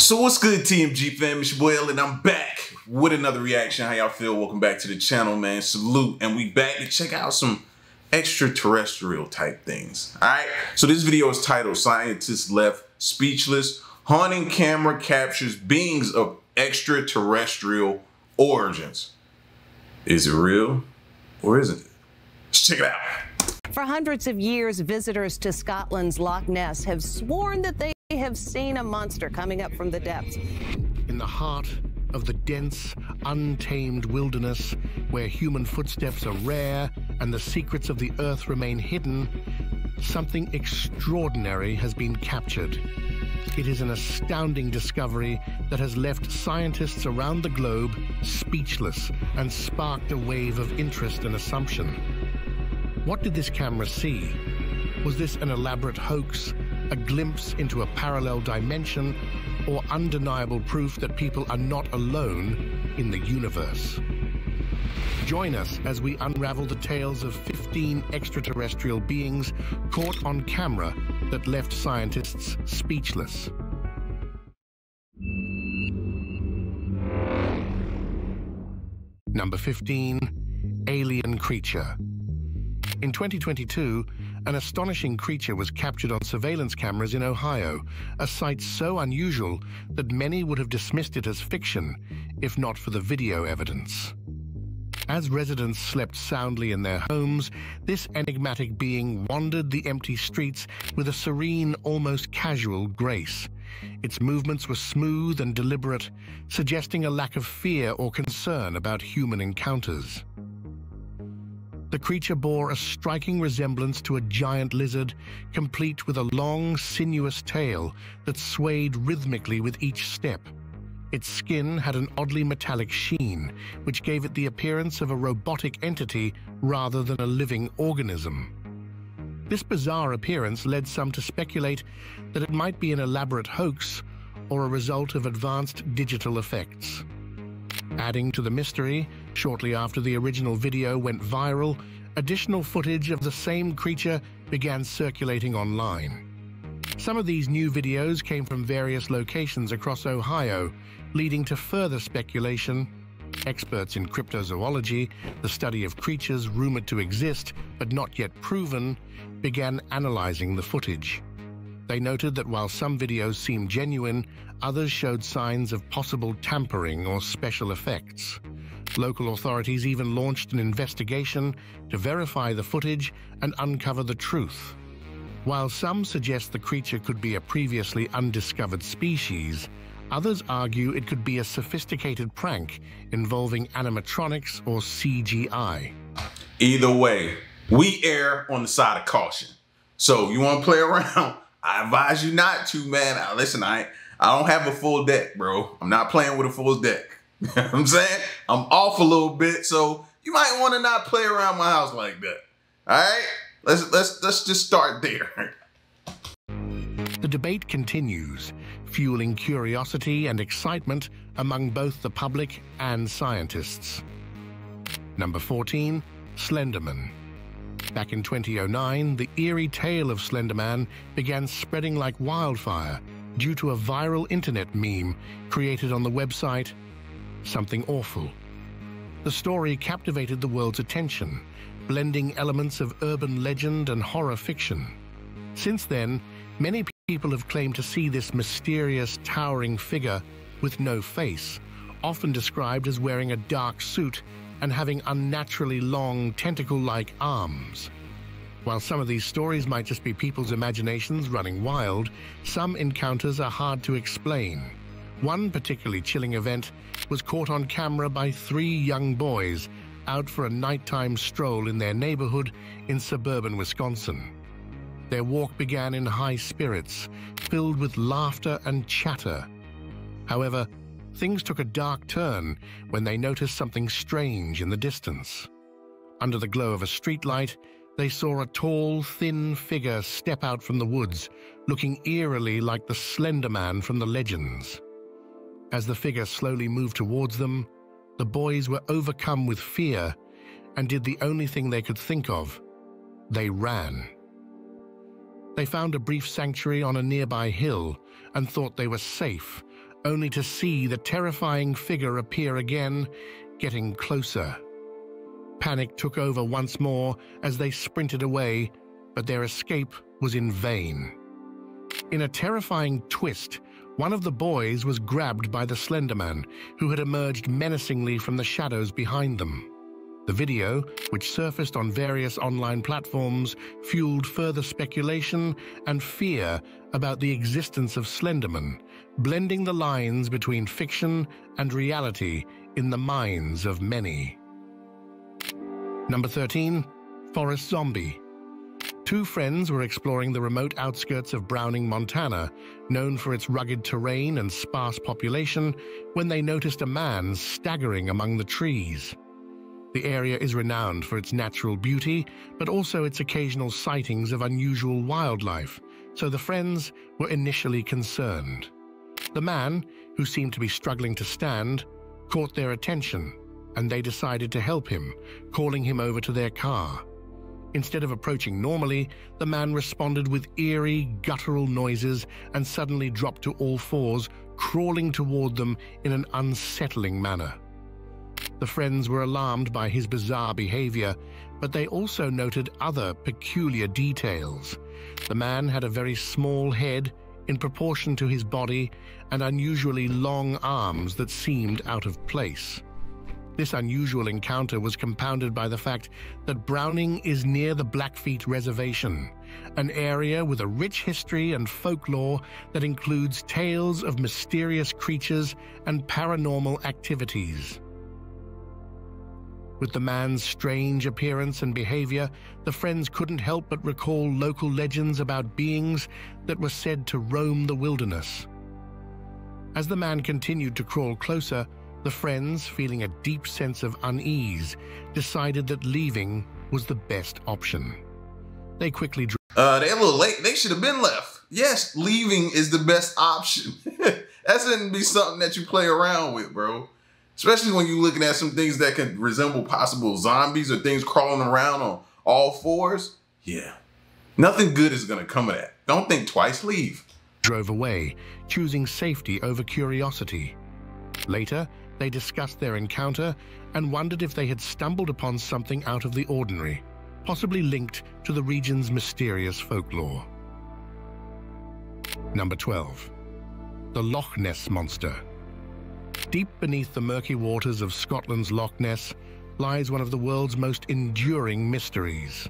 So what's good, TMG fam? It's your boy L and I'm back with another reaction. How y'all feel? Welcome back to the channel, man. Salute. And we back to check out some extraterrestrial type things. Alright, so this video is titled Scientists Left Speechless. Haunting camera captures beings of extraterrestrial origins. Is it real or isn't it? Let's check it out. For hundreds of years, visitors to Scotland's Loch Ness have sworn that they have seen a monster coming up from the depths. In the heart of the dense, untamed wilderness, where human footsteps are rare and the secrets of the earth remain hidden, something extraordinary has been captured. It is an astounding discovery that has left scientists around the globe speechless and sparked a wave of interest and assumption. What did this camera see? Was this an elaborate hoax, a glimpse into a parallel dimension, or undeniable proof that people are not alone in the universe? Join us as we unravel the tales of 15 extraterrestrial beings caught on camera that left scientists speechless. Number 15, Alien Creature. In 2022, an astonishing creature was captured on surveillance cameras in Ohio, a sight so unusual that many would have dismissed it as fiction, if not for the video evidence. As residents slept soundly in their homes, this enigmatic being wandered the empty streets with a serene, almost casual grace. Its movements were smooth and deliberate, suggesting a lack of fear or concern about human encounters. The creature bore a striking resemblance to a giant lizard, complete with a long, sinuous tail that swayed rhythmically with each step. Its skin had an oddly metallic sheen, which gave it the appearance of a robotic entity rather than a living organism. This bizarre appearance led some to speculate that it might be an elaborate hoax or a result of advanced digital effects. Adding to the mystery, shortly after the original video went viral, additional footage of the same creature began circulating online. Some of these new videos came from various locations across Ohio, leading to further speculation. Experts in cryptozoology, the study of creatures rumored to exist but not yet proven, began analyzing the footage. They noted that while some videos seemed genuine, others showed signs of possible tampering or special effects. Local authorities even launched an investigation to verify the footage and uncover the truth. While some suggest the creature could be a previously undiscovered species, others argue it could be a sophisticated prank involving animatronics or CGI. Either way, we err on the side of caution. So you want to play around? I advise you not to, man. Now, listen, I don't have a full deck, bro. I'm not playing with a full deck. You know what I'm saying? I'm off a little bit, so you might want to not play around my house like that. All right? Let's just start there. The debate continues, fueling curiosity and excitement among both the public and scientists. Number 14, Slenderman. Back in 2009, the eerie tale of Slender Man began spreading like wildfire due to a viral internet meme created on the website Something Awful. The story captivated the world's attention, blending elements of urban legend and horror fiction. Since then, many people have claimed to see this mysterious, towering figure with no face, often described as wearing a dark suit and having unnaturally long, tentacle-like arms. While some of these stories might just be people's imaginations running wild, some encounters are hard to explain. One particularly chilling event was caught on camera by 3 young boys out for a nighttime stroll in their neighborhood in suburban Wisconsin. Their walk began in high spirits, filled with laughter and chatter. However, things took a dark turn when they noticed something strange in the distance. Under the glow of a streetlight, they saw a tall, thin figure step out from the woods, looking eerily like the Slender Man from the legends. As the figure slowly moved towards them, the boys were overcome with fear and did the only thing they could think of: they ran. They found a brief sanctuary on a nearby hill and thought they were safe only to see the terrifying figure appear again, getting closer. Panic took over once more as they sprinted away, but their escape was in vain. In a terrifying twist, one of the boys was grabbed by the Slender Man, who had emerged menacingly from the shadows behind them. The video, which surfaced on various online platforms, fueled further speculation and fear about the existence of Slenderman, blending the lines between fiction and reality in the minds of many. Number 13, Forest Zombie. Two friends were exploring the remote outskirts of Browning, Montana, known for its rugged terrain and sparse population, when they noticed a man staggering among the trees. The area is renowned for its natural beauty, but also its occasional sightings of unusual wildlife, so the friends were initially concerned. The man, who seemed to be struggling to stand, caught their attention, and they decided to help him, calling him over to their car. Instead of approaching normally, the man responded with eerie, guttural noises and suddenly dropped to all fours, crawling toward them in an unsettling manner. The friends were alarmed by his bizarre behavior, but they also noted other peculiar details. The man had a very small head in proportion to his body and unusually long arms that seemed out of place. This unusual encounter was compounded by the fact that Browning is near the Blackfeet Reservation, an area with a rich history and folklore that includes tales of mysterious creatures and paranormal activities. With the man's strange appearance and behavior, the friends couldn't help but recall local legends about beings that were said to roam the wilderness. As the man continued to crawl closer, the friends, feeling a deep sense of unease, decided that leaving was the best option. They quickly they're a little late. They should have been left. Yes, leaving is the best option. That shouldn't be something that you play around with, bro. Especially when you're looking at some things that can resemble possible zombies or things crawling around on all fours. Yeah, nothing good is gonna come of that. Don't think twice, leave. Drove away, choosing safety over curiosity. Later, they discussed their encounter and wondered if they had stumbled upon something out of the ordinary, possibly linked to the region's mysterious folklore. Number 12. The Loch Ness Monster. Deep beneath the murky waters of Scotland's Loch Ness lies one of the world's most enduring mysteries,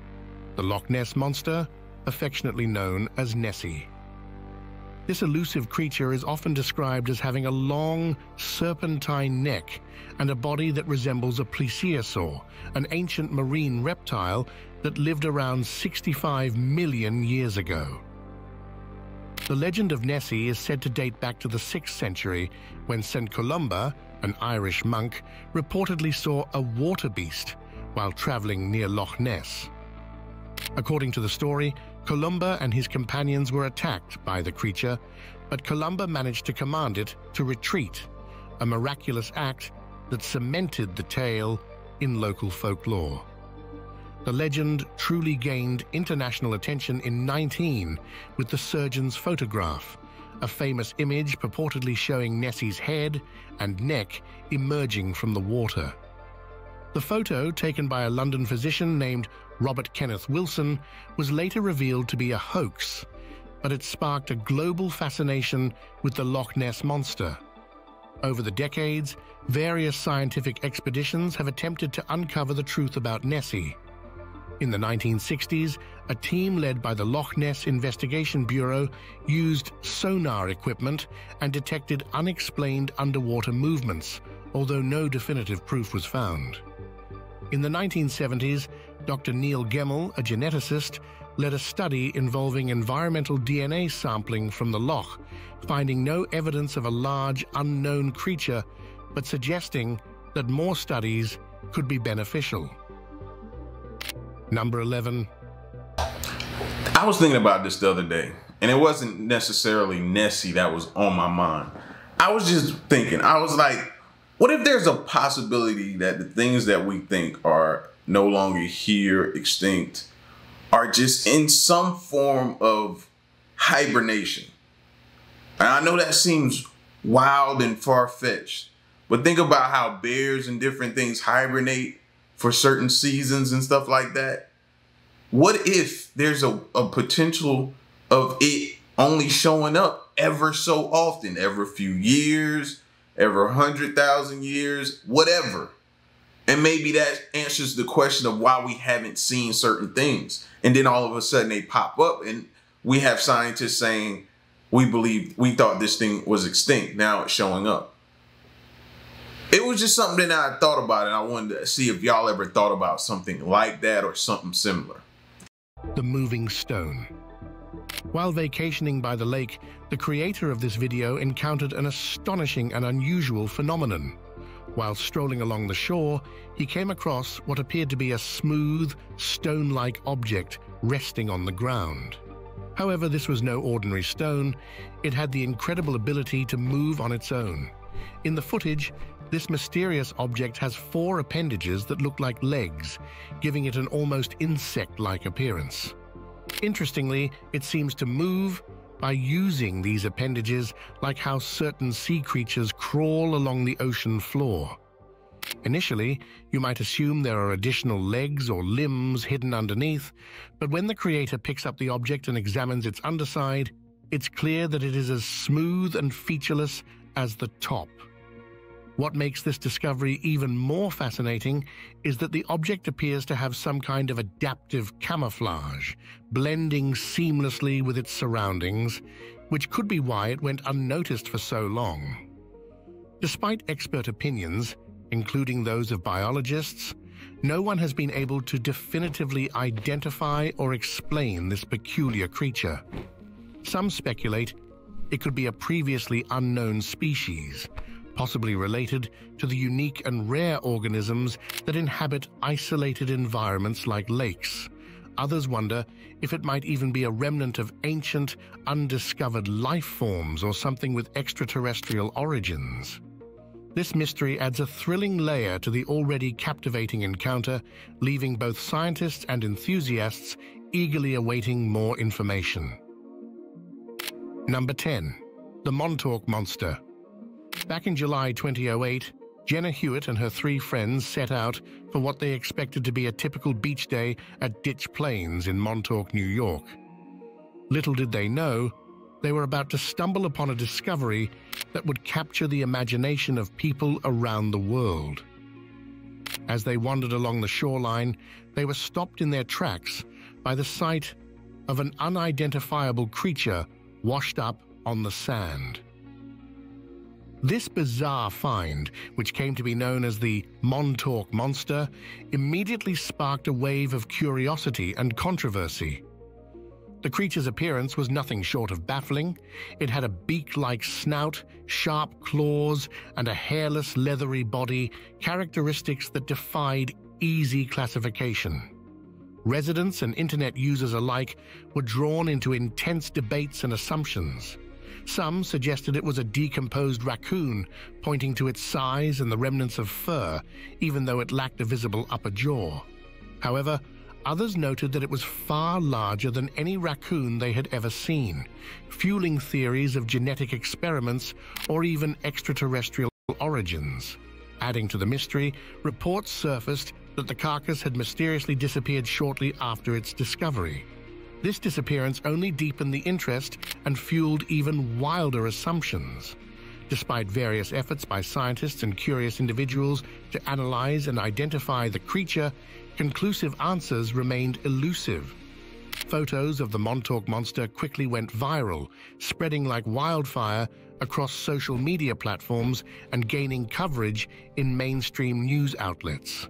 the Loch Ness Monster, affectionately known as Nessie. This elusive creature is often described as having a long, serpentine neck and a body that resembles a plesiosaur, an ancient marine reptile that lived around 65 million years ago. The legend of Nessie is said to date back to the 6th century, when St. Columba, an Irish monk, reportedly saw a water beast while traveling near Loch Ness. According to the story, Columba and his companions were attacked by the creature, but Columba managed to command it to retreat, a miraculous act that cemented the tale in local folklore. The legend truly gained international attention in 19 with the surgeon's photograph, a famous image purportedly showing Nessie's head and neck emerging from the water. The photo, taken by a London physician named Robert Kenneth Wilson, was later revealed to be a hoax, but it sparked a global fascination with the Loch Ness Monster. Over the decades, various scientific expeditions have attempted to uncover the truth about Nessie. In the 1960s, a team led by the Loch Ness Investigation Bureau used sonar equipment and detected unexplained underwater movements, although no definitive proof was found. In the 1970s, Dr. Neil Gemmell, a geneticist, led a study involving environmental DNA sampling from the Loch, finding no evidence of a large, unknown creature, but suggesting that more studies could be beneficial. Number 11. I was thinking about this the other day, and it wasn't necessarily Nessie that was on my mind. I was just thinking, I was like, what if there's a possibility that the things that we think are no longer here, extinct, are just in some form of hibernation? And I know that seems wild and far-fetched. But think about how bears and different things hibernate for certain seasons and stuff like that. What if there's a potential of it only showing up ever so often, every few years, every 100,000 years, whatever? And maybe that answers the question of why we haven't seen certain things. And then all of a sudden they pop up and we have scientists saying, we thought this thing was extinct. Now it's showing up. It was just something that I thought about, and I wanted to see if y'all ever thought about something like that or something similar. The moving stone. While vacationing by the lake, the creator of this video encountered an astonishing and unusual phenomenon. While strolling along the shore, he came across what appeared to be a smooth, stone-like object resting on the ground. However, this was no ordinary stone. It had the incredible ability to move on its own. In the footage, this mysterious object has 4 appendages that look like legs, giving it an almost insect-like appearance. Interestingly, it seems to move by using these appendages like how certain sea creatures crawl along the ocean floor. Initially, you might assume there are additional legs or limbs hidden underneath, but when the creator picks up the object and examines its underside, it's clear that it is as smooth and featureless as the top. What makes this discovery even more fascinating is that the object appears to have some kind of adaptive camouflage, blending seamlessly with its surroundings, which could be why it went unnoticed for so long. Despite expert opinions, including those of biologists, no one has been able to definitively identify or explain this peculiar creature. Some speculate it could be a previously unknown species, possibly related to the unique and rare organisms that inhabit isolated environments like lakes. Others wonder if it might even be a remnant of ancient, undiscovered life forms or something with extraterrestrial origins. This mystery adds a thrilling layer to the already captivating encounter, leaving both scientists and enthusiasts eagerly awaiting more information. Number 10. The Monto Monster. Back in July 2008, Jenna Hewitt and her 3 friends set out for what they expected to be a typical beach day at Ditch Plains in Montauk, New York. Little did they know, they were about to stumble upon a discovery that would capture the imagination of people around the world. As they wandered along the shoreline, they were stopped in their tracks by the sight of an unidentifiable creature washed up on the sand. This bizarre find, which came to be known as the Monto Monster, immediately sparked a wave of curiosity and controversy. The creature's appearance was nothing short of baffling. It had a beak-like snout, sharp claws, and a hairless, leathery body, characteristics that defied easy classification. Residents and internet users alike were drawn into intense debates and assumptions. Some suggested it was a decomposed raccoon, pointing to its size and the remnants of fur, even though it lacked a visible upper jaw. However, others noted that it was far larger than any raccoon they had ever seen, fueling theories of genetic experiments or even extraterrestrial origins. Adding to the mystery, reports surfaced that the carcass had mysteriously disappeared shortly after its discovery. This disappearance only deepened the interest and fueled even wilder assumptions. Despite various efforts by scientists and curious individuals to analyze and identify the creature, conclusive answers remained elusive. Photos of the Monto Monster quickly went viral, spreading like wildfire across social media platforms and gaining coverage in mainstream news outlets.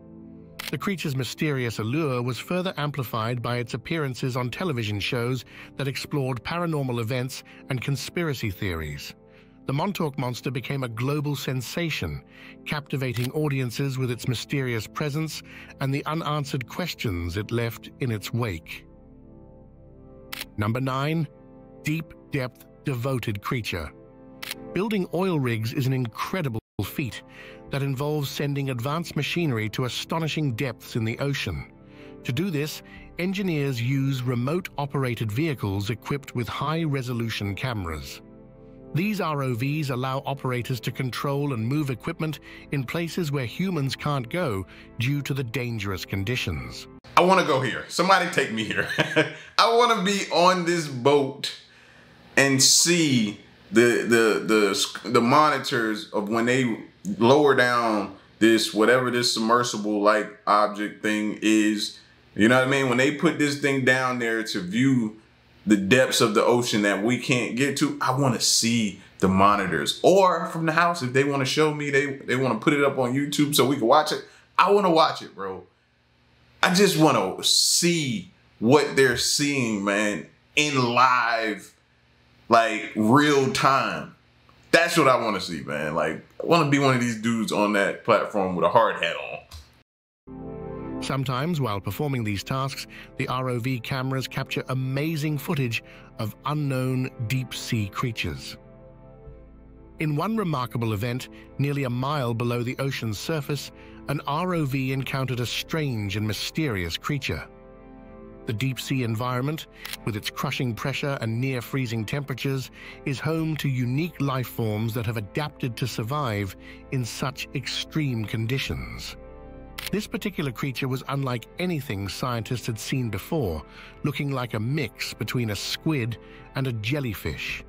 The creature's mysterious allure was further amplified by its appearances on television shows that explored paranormal events and conspiracy theories. The Monto Monster became a global sensation, captivating audiences with its mysterious presence and the unanswered questions it left in its wake. Number 9. Deep-depth devoted creature. Building oil rigs is an incredible feat that involves sending advanced machinery to astonishing depths in the ocean. To do this, engineers use remote-operated vehicles equipped with high-resolution cameras. These ROVs allow operators to control and move equipment in places where humans can't go due to the dangerous conditions. I want to go here. Somebody take me here. I want to be on this boat and see the monitors of when they lower down this, whatever this submersible like object thing is. You know what I mean? When they put this thing down there to view the depths of the ocean that we can't get to, I want to see the monitors. Or from the house, if they want to show me, they want to put it up on YouTube so we can watch it. I want to watch it, bro. I just want to see what they're seeing, man, in live, like real time. That's what I want to see, man. Like, I want to be one of these dudes on that platform with a hard hat on. Sometimes, while performing these tasks, the ROV cameras capture amazing footage of unknown deep-sea creatures. In one remarkable event, nearly a mile below the ocean's surface, an ROV encountered a strange and mysterious creature. The deep-sea environment, with its crushing pressure and near-freezing temperatures, is home to unique life forms that have adapted to survive in such extreme conditions. This particular creature was unlike anything scientists had seen before, looking like a mix between a squid and a jellyfish.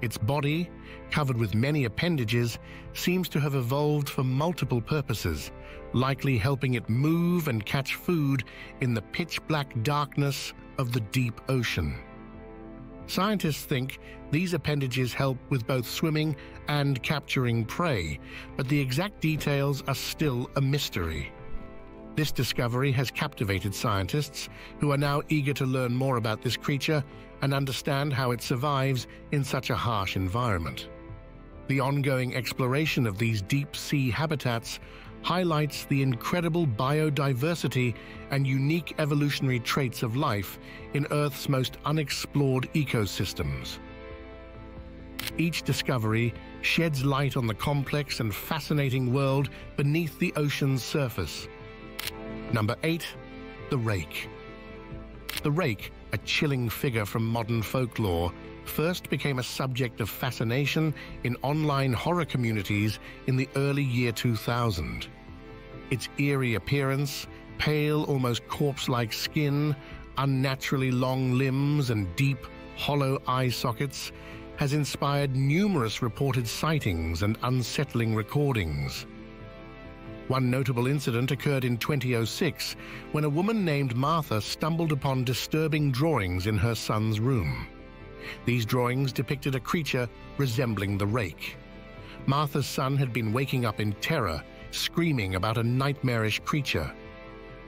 Its body, covered with many appendages, seems to have evolved for multiple purposes, likely helping it move and catch food in the pitch-black darkness of the deep ocean. Scientists think these appendages help with both swimming and capturing prey, but the exact details are still a mystery. This discovery has captivated scientists, who are now eager to learn more about this creature and understand how it survives in such a harsh environment. The ongoing exploration of these deep-sea habitats highlights the incredible biodiversity and unique evolutionary traits of life in Earth's most unexplored ecosystems. Each discovery sheds light on the complex and fascinating world beneath the ocean's surface. Number 8, the Rake. The Rake, a chilling figure from modern folklore, first became a subject of fascination in online horror communities in the early year 2000. Its eerie appearance, pale, almost corpse-like skin, unnaturally long limbs, and deep, hollow eye sockets has inspired numerous reported sightings and unsettling recordings. One notable incident occurred in 2006 when a woman named Martha stumbled upon disturbing drawings in her son's room. These drawings depicted a creature resembling the Rake. Martha's son had been waking up in terror, screaming about a nightmarish creature.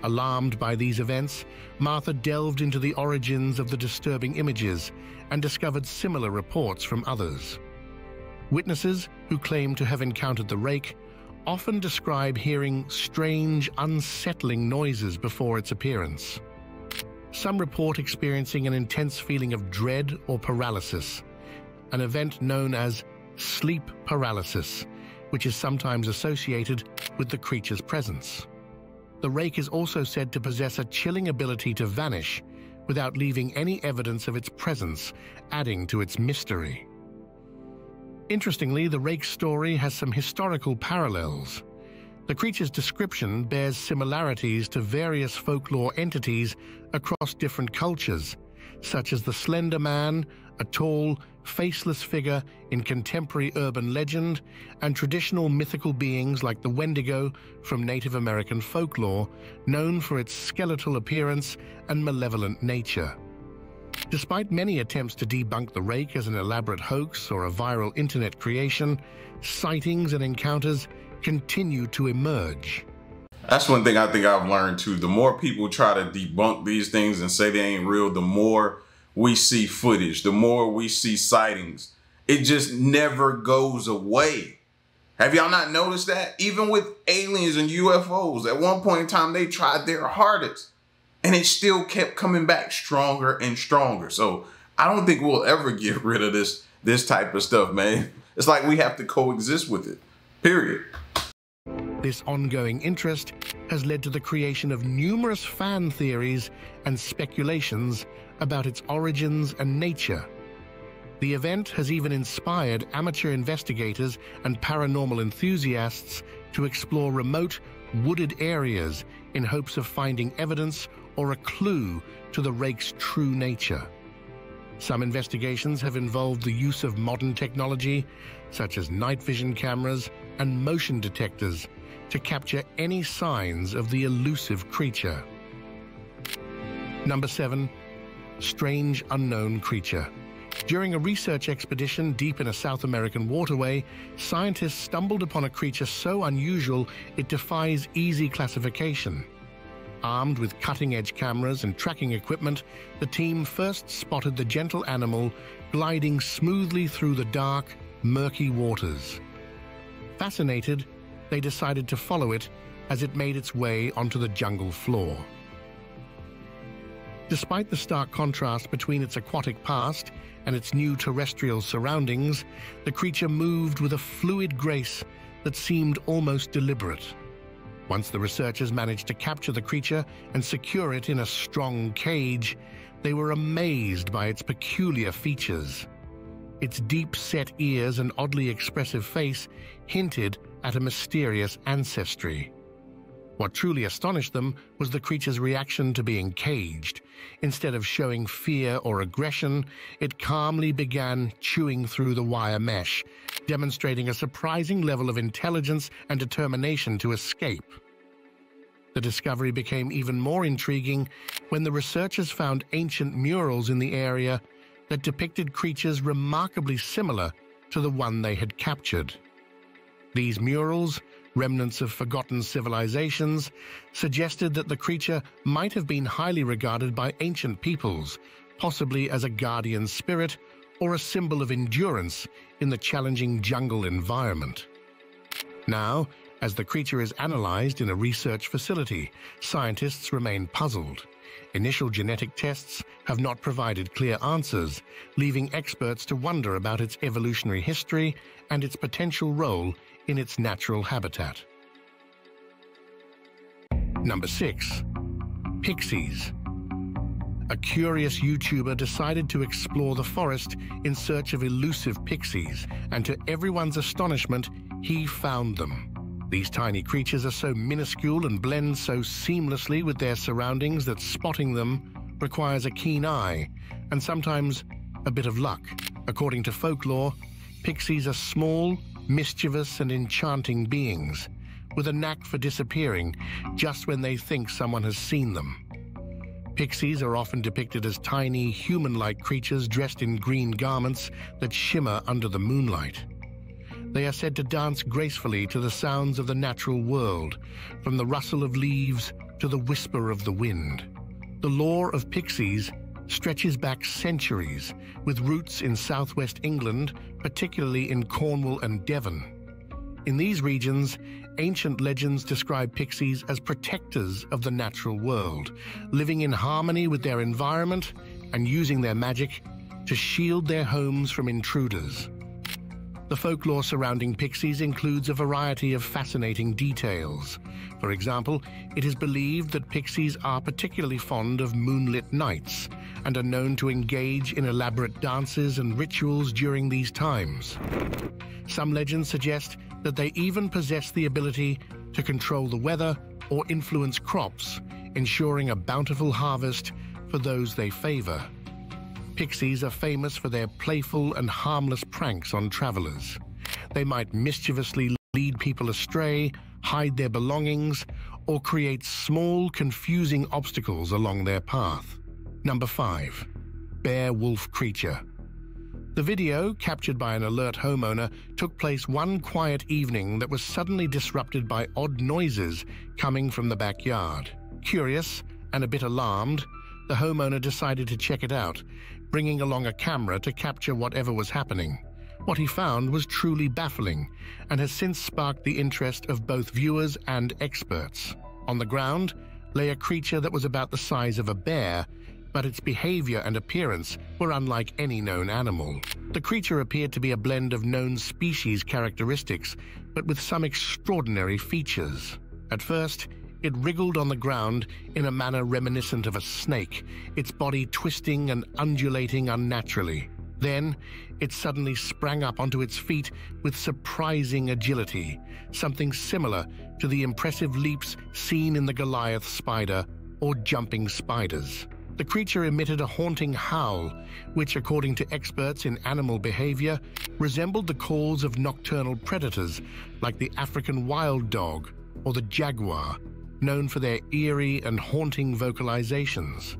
Alarmed by these events, Martha delved into the origins of the disturbing images and discovered similar reports from others. Witnesses who claim to have encountered the Rake often describe hearing strange, unsettling noises before its appearance. Some report experiencing an intense feeling of dread or paralysis, an event known as sleep paralysis, which is sometimes associated with the creature's presence. The Rake is also said to possess a chilling ability to vanish without leaving any evidence of its presence, adding to its mystery. Interestingly, the Rake's story has some historical parallels. The creature's description bears similarities to various folklore entities across different cultures, such as the Slender Man, a tall, faceless figure in contemporary urban legend, and traditional mythical beings like the Wendigo from Native American folklore, known for its skeletal appearance and malevolent nature. Despite many attempts to debunk the Rake as an elaborate hoax or a viral internet creation, sightings and encounters continue to emerge. That's one thing I think I've learned too. The more people try to debunk these things and say they ain't real, the more we see footage, the more we see sightings. It just never goes away. Have y'all not noticed that? Even with aliens and UFOs, at one point in time, they tried their hardest and it still kept coming back stronger and stronger. So I don't think we'll ever get rid of this type of stuff, man. It's like we have to coexist with it, period. This ongoing interest has led to the creation of numerous fan theories and speculations about its origins and nature. The event has even inspired amateur investigators and paranormal enthusiasts to explore remote, wooded areas in hopes of finding evidence or a clue to the Rake's true nature. Some investigations have involved the use of modern technology, such as night vision cameras and motion detectors, to capture any signs of the elusive creature. Number 7. Strange unknown creature. During a research expedition deep in a South American waterway, scientists stumbled upon a creature so unusual it defies easy classification. Armed with cutting-edge cameras and tracking equipment, the team first spotted the gentle animal gliding smoothly through the dark, murky waters. Fascinated, they decided to follow it as it made its way onto the jungle floor. Despite the stark contrast between its aquatic past and its new terrestrial surroundings, the creature moved with a fluid grace that seemed almost deliberate. Once the researchers managed to capture the creature and secure it in a strong cage, they were amazed by its peculiar features. Its deep-set ears and oddly expressive face hinted at a mysterious ancestry. What truly astonished them was the creature's reaction to being caged. Instead of showing fear or aggression, it calmly began chewing through the wire mesh, demonstrating a surprising level of intelligence and determination to escape. The discovery became even more intriguing when the researchers found ancient murals in the area that depicted creatures remarkably similar to the one they had captured. These murals, remnants of forgotten civilizations, suggested that the creature might have been highly regarded by ancient peoples, possibly as a guardian spirit or a symbol of endurance in the challenging jungle environment. Now, as the creature is analyzed in a research facility, scientists remain puzzled. Initial genetic tests have not provided clear answers, leaving experts to wonder about its evolutionary history and its potential role in its natural habitat. Number 6. Pixies. A curious YouTuber decided to explore the forest in search of elusive pixies, and to everyone's astonishment, he found them. These tiny creatures are so minuscule and blend so seamlessly with their surroundings that spotting them requires a keen eye and sometimes a bit of luck. According to folklore, pixies are small, mischievous and enchanting beings, with a knack for disappearing just when they think someone has seen them. Pixies are often depicted as tiny, human-like creatures dressed in green garments that shimmer under the moonlight. They are said to dance gracefully to the sounds of the natural world, from the rustle of leaves to the whisper of the wind. The lore of pixies stretches back centuries, with roots in southwest England, particularly in Cornwall and Devon. In these regions, ancient legends describe pixies as protectors of the natural world, living in harmony with their environment and using their magic to shield their homes from intruders. The folklore surrounding pixies includes a variety of fascinating details. For example, it is believed that pixies are particularly fond of moonlit nights and are known to engage in elaborate dances and rituals during these times. Some legends suggest that they even possess the ability to control the weather or influence crops, ensuring a bountiful harvest for those they favor. Pixies are famous for their playful and harmless pranks on travelers. They might mischievously lead people astray, hide their belongings, or create small, confusing obstacles along their path. Number 5. Bear-wolf creature. The video, captured by an alert homeowner, took place one quiet evening that was suddenly disrupted by odd noises coming from the backyard. Curious and a bit alarmed, the homeowner decided to check it out, bringing along a camera to capture whatever was happening. What he found was truly baffling and has since sparked the interest of both viewers and experts. On the ground lay a creature that was about the size of a bear, but its behavior and appearance were unlike any known animal. The creature appeared to be a blend of known species characteristics, but with some extraordinary features. At first, it wriggled on the ground in a manner reminiscent of a snake, its body twisting and undulating unnaturally. Then, it suddenly sprang up onto its feet with surprising agility, something similar to the impressive leaps seen in the Goliath spider or jumping spiders. The creature emitted a haunting howl, which, according to experts in animal behavior, resembled the calls of nocturnal predators like the African wild dog or the jaguar, known for their eerie and haunting vocalizations.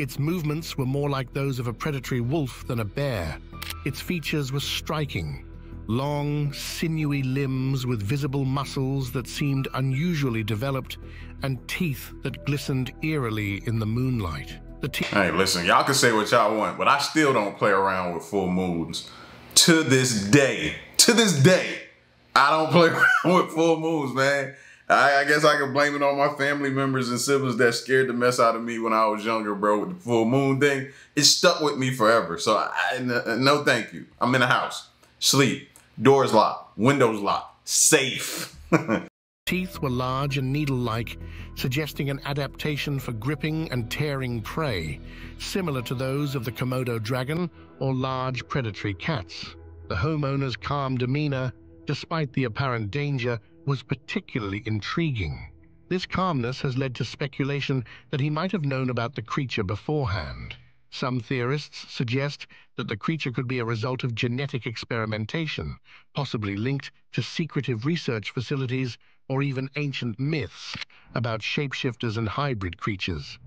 Its movements were more like those of a predatory wolf than a bear. Its features were striking. Long, sinewy limbs with visible muscles that seemed unusually developed and teeth that glistened eerily in the moonlight. Hey, listen, y'all can say what y'all want, but I still don't play around with full moons. To this day, I don't play around with full moons, man. I guess I can blame it on my family members and siblings that scared the mess out of me when I was younger, bro, with the full moon thing. It stuck with me forever, so no thank you. I'm in the house, sleep, doors locked, windows locked, safe. Teeth were large and needle-like, suggesting an adaptation for gripping and tearing prey, similar to those of the Komodo dragon or large predatory cats. The homeowner's calm demeanor, despite the apparent danger, was particularly intriguing. This calmness has led to speculation that he might have known about the creature beforehand. Some theorists suggest that the creature could be a result of genetic experimentation, possibly linked to secretive research facilities or even ancient myths about shapeshifters and hybrid creatures.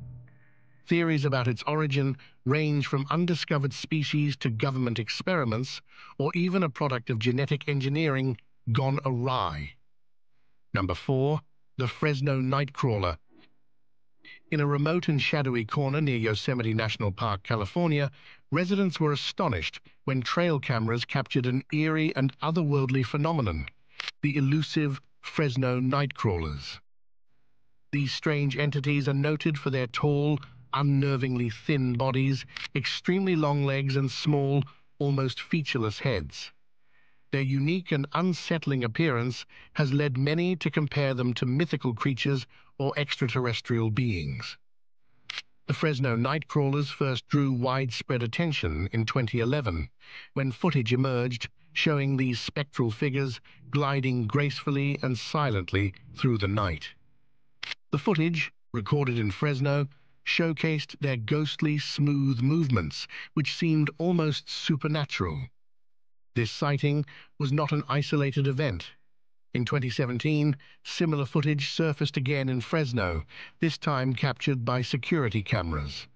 Theories about its origin range from undiscovered species to government experiments, or even a product of genetic engineering gone awry. Number 4, the Fresno Nightcrawler. In a remote and shadowy corner near Yosemite National Park, California, residents were astonished when trail cameras captured an eerie and otherworldly phenomenon, the elusive Fresno Nightcrawlers. These strange entities are noted for their tall, unnervingly thin bodies, extremely long legs, and small, almost featureless heads. Their unique and unsettling appearance has led many to compare them to mythical creatures or extraterrestrial beings. The Fresno Nightcrawlers first drew widespread attention in 2011, when footage emerged showing these spectral figures gliding gracefully and silently through the night. The footage, recorded in Fresno, showcased their ghostly, smooth movements, which seemed almost supernatural. This sighting was not an isolated event. In 2017, similar footage surfaced again in Fresno, this time captured by security cameras.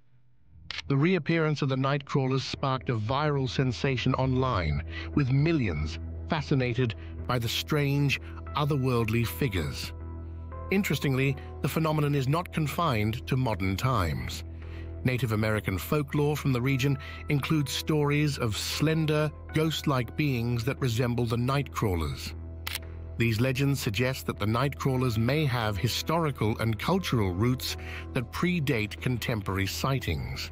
The reappearance of the Nightcrawlers sparked a viral sensation online, with millions fascinated by the strange, otherworldly figures. Interestingly, the phenomenon is not confined to modern times. Native American folklore from the region includes stories of slender, ghost-like beings that resemble the Nightcrawlers. These legends suggest that the Nightcrawlers may have historical and cultural roots that predate contemporary sightings.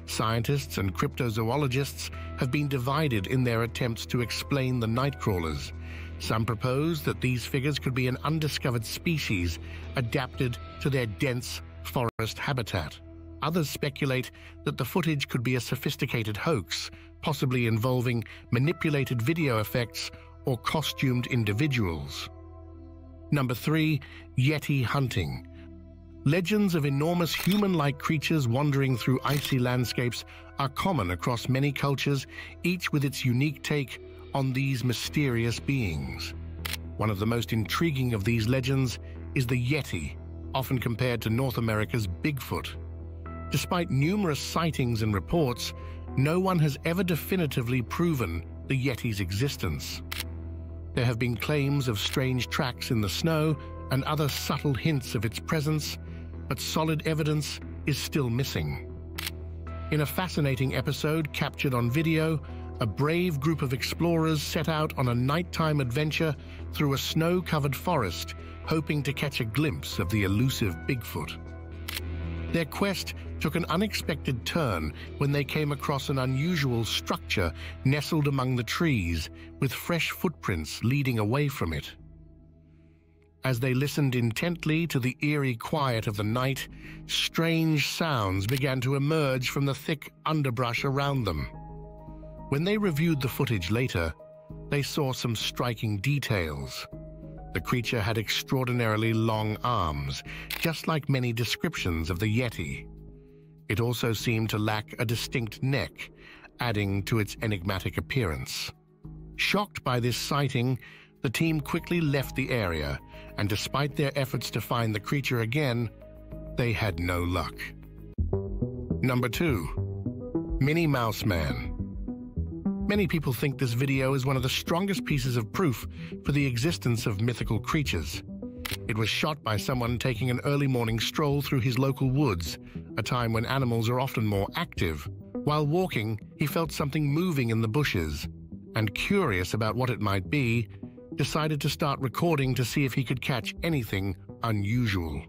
Scientists and cryptozoologists have been divided in their attempts to explain the Nightcrawlers. Some propose that these figures could be an undiscovered species adapted to their dense forest habitat. Others speculate that the footage could be a sophisticated hoax, possibly involving manipulated video effects or costumed individuals. Number 3, Yeti Hunting. Legends of enormous human-like creatures wandering through icy landscapes are common across many cultures, each with its unique take on these mysterious beings. One of the most intriguing of these legends is the Yeti, often compared to North America's Bigfoot. Despite numerous sightings and reports, no one has ever definitively proven the Yeti's existence. There have been claims of strange tracks in the snow and other subtle hints of its presence, but solid evidence is still missing. In a fascinating episode captured on video, a brave group of explorers set out on a nighttime adventure through a snow-covered forest, hoping to catch a glimpse of the elusive Bigfoot. Their quest took an unexpected turn when they came across an unusual structure nestled among the trees, with fresh footprints leading away from it. As they listened intently to the eerie quiet of the night, strange sounds began to emerge from the thick underbrush around them. When they reviewed the footage later, they saw some striking details. The creature had extraordinarily long arms, just like many descriptions of the Yeti. It also seemed to lack a distinct neck, adding to its enigmatic appearance. Shocked by this sighting, the team quickly left the area, and despite their efforts to find the creature again, they had no luck. Number 2. Minniemous Man. Many people think this video is one of the strongest pieces of proof for the existence of mythical creatures. It was shot by someone taking an early morning stroll through his local woods, a time when animals are often more active. While walking, he felt something moving in the bushes, and curious about what it might be, decided to start recording to see if he could catch anything unusual.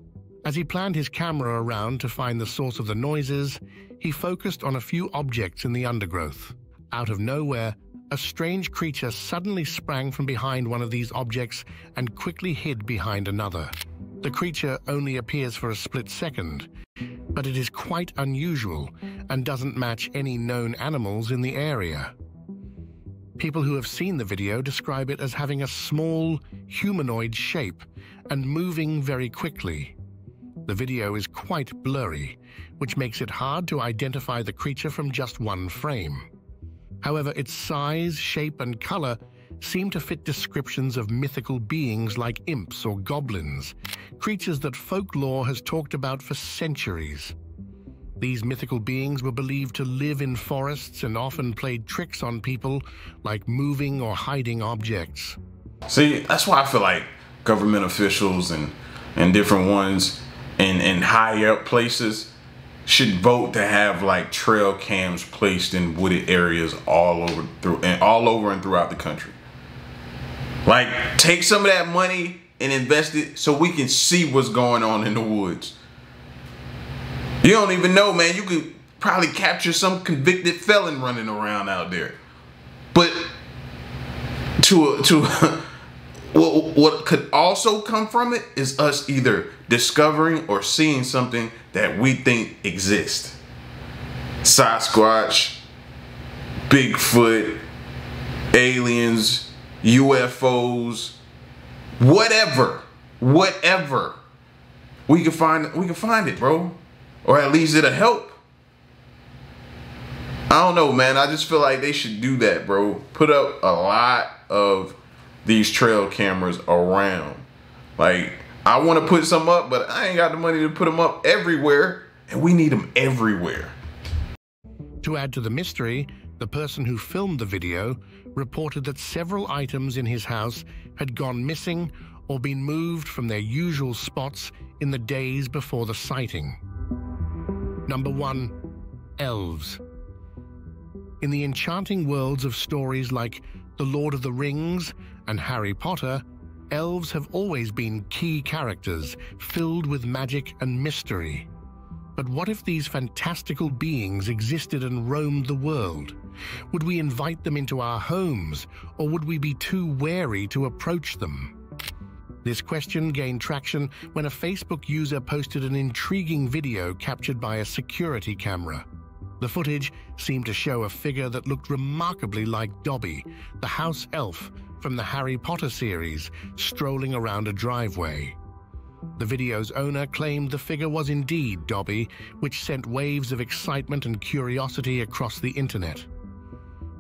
As he planned his camera around to find the source of the noises, he focused on a few objects in the undergrowth. Out of nowhere, a strange creature suddenly sprang from behind one of these objects and quickly hid behind another. The creature only appears for a split second, but it is quite unusual and doesn't match any known animals in the area. People who have seen the video describe it as having a small, humanoid shape and moving very quickly. The video is quite blurry, which makes it hard to identify the creature from just one frame. However, its size, shape, and color seem to fit descriptions of mythical beings like imps or goblins, creatures that folklore has talked about for centuries. These mythical beings were believed to live in forests and often played tricks on people, like moving or hiding objects. See, that's why I feel like government officials and different ones in higher up places should vote to have like trail cams placed in wooded areas all over and throughout the country. Like, take some of that money and invest it so we can see what's going on in the woods. You don't even know, man. You could probably capture some convicted felon running around out there. But what could also come from it is us either discovering or seeing something that we think exists. Sasquatch, Bigfoot, aliens, UFOs, whatever. We can find it, bro. Or at least it'll help. I don't know, man. I just feel like they should do that, bro. Put up a lot of these trail cameras around. Like, I want to put some up, but I ain't got the money to put them up everywhere, and we need them everywhere. To add to the mystery, the person who filmed the video reported that several items in his house had gone missing or been moved from their usual spots in the days before the sighting. Number 1. Elves. In the enchanting worlds of stories like The Lord of the Rings and Harry Potter, elves have always been key characters filled with magic and mystery. But what if these fantastical beings existed and roamed the world? Would we invite them into our homes, or would we be too wary to approach them? This question gained traction when a Facebook user posted an intriguing video captured by a security camera. The footage seemed to show a figure that looked remarkably like Dobby, the house elf from the Harry Potter series, strolling around a driveway. The video's owner claimed the figure was indeed Dobby, which sent waves of excitement and curiosity across the internet.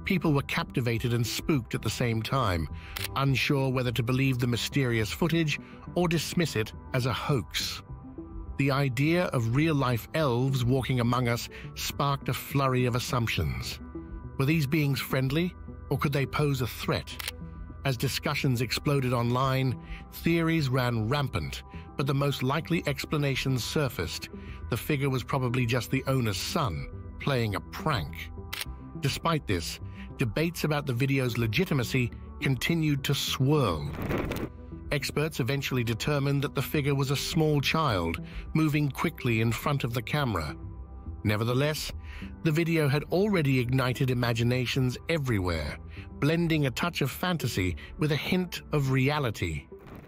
People were captivated and spooked at the same time, unsure whether to believe the mysterious footage or dismiss it as a hoax. The idea of real-life elves walking among us sparked a flurry of assumptions. Were these beings friendly, or could they pose a threat? As discussions exploded online, theories ran rampant, but the most likely explanations surfaced. The figure was probably just the owner's son, playing a prank. Despite this, debates about the video's legitimacy continued to swirl. Experts eventually determined that the figure was a small child, moving quickly in front of the camera. Nevertheless, the video had already ignited imaginations everywhere, blending a touch of fantasy with a hint of reality.